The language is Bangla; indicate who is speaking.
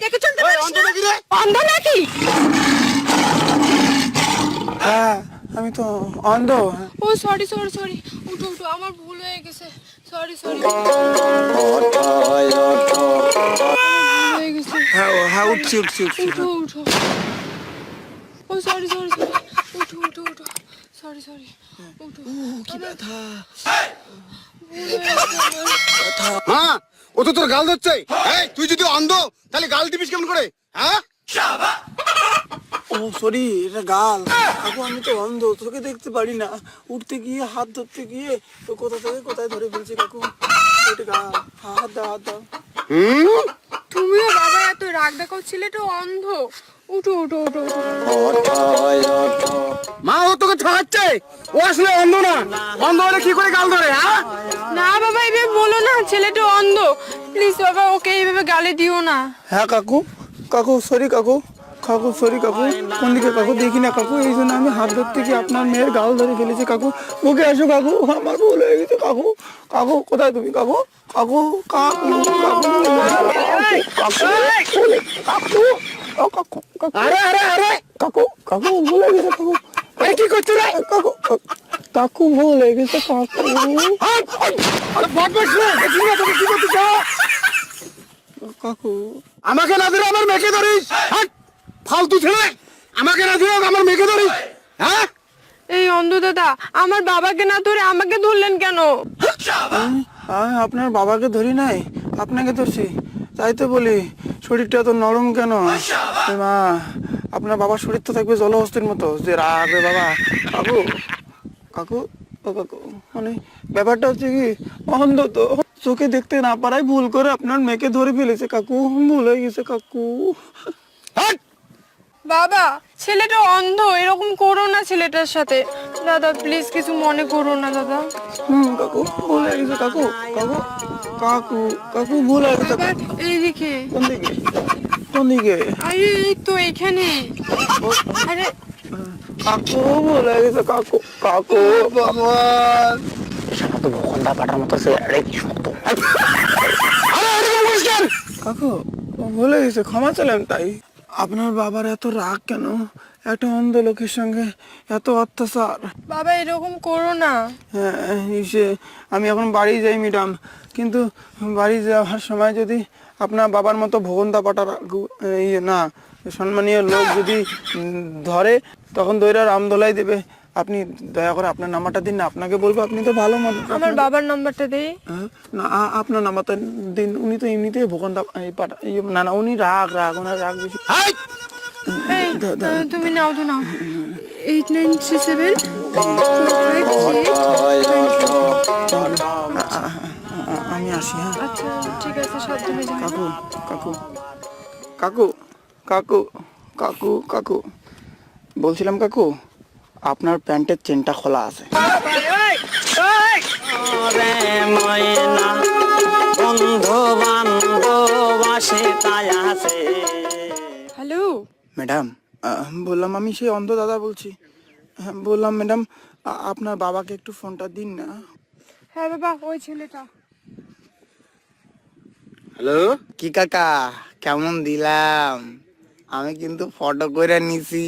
Speaker 1: দেখে চলতে পারিস না? অন্ধ নাকি?
Speaker 2: হ্যাঁ আমি তো অন্ধ।
Speaker 1: ও সরি সরি সরি, উঠো উঠো, আমার ভুল হয়ে গেছে, সরি সরি, হয়ে গেছে।
Speaker 2: হ্যাঁ হ্যাঁ উঠছি উঠছি উঠছি।
Speaker 1: উঠো উঠো, ও সরি সরি সরি, উঠো উঠো উঠো, সরি সরি, উঠো।
Speaker 2: কি ব্যথা।
Speaker 1: ভুল হয়ে গেছে আমার।
Speaker 3: হ্যাঁ ও তো তোর গাল ধরছে। এই তুই যদি অন্ধ তাহলে গাল দিবিস কেমন করে? হ্যাঁ
Speaker 2: ও সরি, এটা গাল। কাকু আমি তো অন্ধ, তোকে দেখতে পারি না। উঠতে গিয়ে হাত ধরতে গিয়ে তো কোথা থেকে কোথায় ধরে ফেলছি কাকু। এটা গাল। হাত দাও হাত দাও।
Speaker 1: তুমিও বাবা এত রাগ দেখাও, ছেলেটা অন্ধ। উঠো উঠো উঠো উঠো।
Speaker 3: মা ও তোকে ঠকাচ্ছে, ও আসলে অন্ধ না। অন্ধ হলে কি করে গাল ধরে? হ্যাঁ
Speaker 1: না বাবা এইভাবে বলো না, ছেলেটা অন্ধ, প্লিজ বাবা ওকে এইভাবে গালি দিও না।
Speaker 2: হ্যাঁ কাকু, কাকু সরি কাকু, কাকু সরি কাকু। কোন দিকে কাকু দেখি না কাকু, এই জন্য আমি হাত ধরতে গিয়ে আপনার মেয়ের গাল ধরে ফেলেছি কাকু। মুখে আসো কাকু, আমার ভুল হয়ে গেছে কাকু। কাকু কোথায় তুমি কাকু? কাকু কাকু কাকু কাকু কাকু কাকু।
Speaker 3: আরে আরে আরে
Speaker 2: কাকু কাকু ভুল হয়ে গেছে কাকু।
Speaker 3: এই কি করছিস রে?
Speaker 2: কাকু কাকু ভুল হয়ে গেছে কাকু।
Speaker 3: আরে বদমাশ রে, দেখি না তোকে কি করছিস?
Speaker 2: কাকু
Speaker 3: আমাকে না ধরে আমার মেয়েকে ধরিস? হাট! ফালতু ছেলে, আমাকে না ধরে আমার মেয়েকে ধরিস? হ্যাঁ
Speaker 1: এই অন্ধ দাদা, আমার বাবাকে না ধরে আমাকে ধরলেন কেন?
Speaker 2: আমি আপনার বাবাকে ধরি নাই, আপনাকে ধরছি। তাই তো বলি শরীরটা তো নরম কেন। এ মা, আপনার বাবার শরীর তো থাকবে জলহস্তির মতো, যে রাখবে বাবা। কাকু কাকু ও কাকু, মানে ব্যাপারটা হচ্ছে কি, অন্ধ তো চোখে দেখতে না পারায় ভুল করে আপনার মেয়েকে ধরে ফেলেছে কাকু। ভুল হয়ে গেছে কাকু।
Speaker 3: হাট!
Speaker 1: বাবা ছেলেটা অন্ধ, এরকম করো না ছেলেটার সাথে। দাদা প্লিজ কিছু মনে করো না দাদা।
Speaker 2: কাকু ভুল হয়ে গেছে কাকু। কাকু কাকু কাকু ভুল হয়ে গেছে।
Speaker 1: বাবা এইদিকে,
Speaker 2: কোন দিকে কোন দিকে?
Speaker 1: আরে এই তো এখানে। আরে
Speaker 2: কাকু ভুল হয়ে গেছে কাকু। কাকু
Speaker 3: ভগবান!
Speaker 2: তো ভোকন্দা পাটার মতো সে কি শক্ত।
Speaker 3: আরে এরকম করিস কেন?
Speaker 2: কাকু ভুলে গেছে, ক্ষমা চাইলাম। তাই আপনার বাবার এত রাগ কেন? একটা অন্ধ লোকের সঙ্গে এত অত্যাচার।
Speaker 1: বাবা এরকম করো না।
Speaker 2: হ্যাঁ আমি এখন বাড়ি যাই ম্যাডাম, কিন্তু বাড়ি যাওয়ার সময় যদি আপনার বাবার মতো ভোগন্দা পাটার না সম্মানীয় লোক যদি ধরে, তখন দইরা রামদোলাই দেবে। আপনি দয়া করে আপনার নাম্বারটা দিন না, আপনাকে বলবো, আপনি তো ভালো মানুষ।
Speaker 1: আমার বাবার নাম্বারটা দেই।
Speaker 2: হ্যাঁ, না আপনার নাম্বারটা দিন। উনি তো এমনিতেই ভোগন্দা পাটা না না, উনি ওনার রাগ বেশি।
Speaker 3: হাই!
Speaker 1: এই তুমি নাও তো নাও, 8937
Speaker 2: আমি আসি। হ্যাঁ
Speaker 1: আচ্ছা ঠিক আছে, সাবধানে যাও।
Speaker 2: কাকু কাকু কাকু কাকু কাকু কাকু বলছিলাম কাকু, আপনার প্যান্টের চেনটা খোলা আছে।
Speaker 1: হ্যালো
Speaker 2: ম্যাডাম বললাম আমি সেই অন্ধ দাদা বলছি। হ্যাঁ বললাম ম্যাডাম, আপনার বাবাকে একটু ফোনটা দিন না।
Speaker 1: হ্যাঁ বাবা ওই ছেলেটা।
Speaker 3: হ্যালো,
Speaker 2: কি কাকা কেমন দিলাম? আমি কিন্তু ফটো করে নিছি।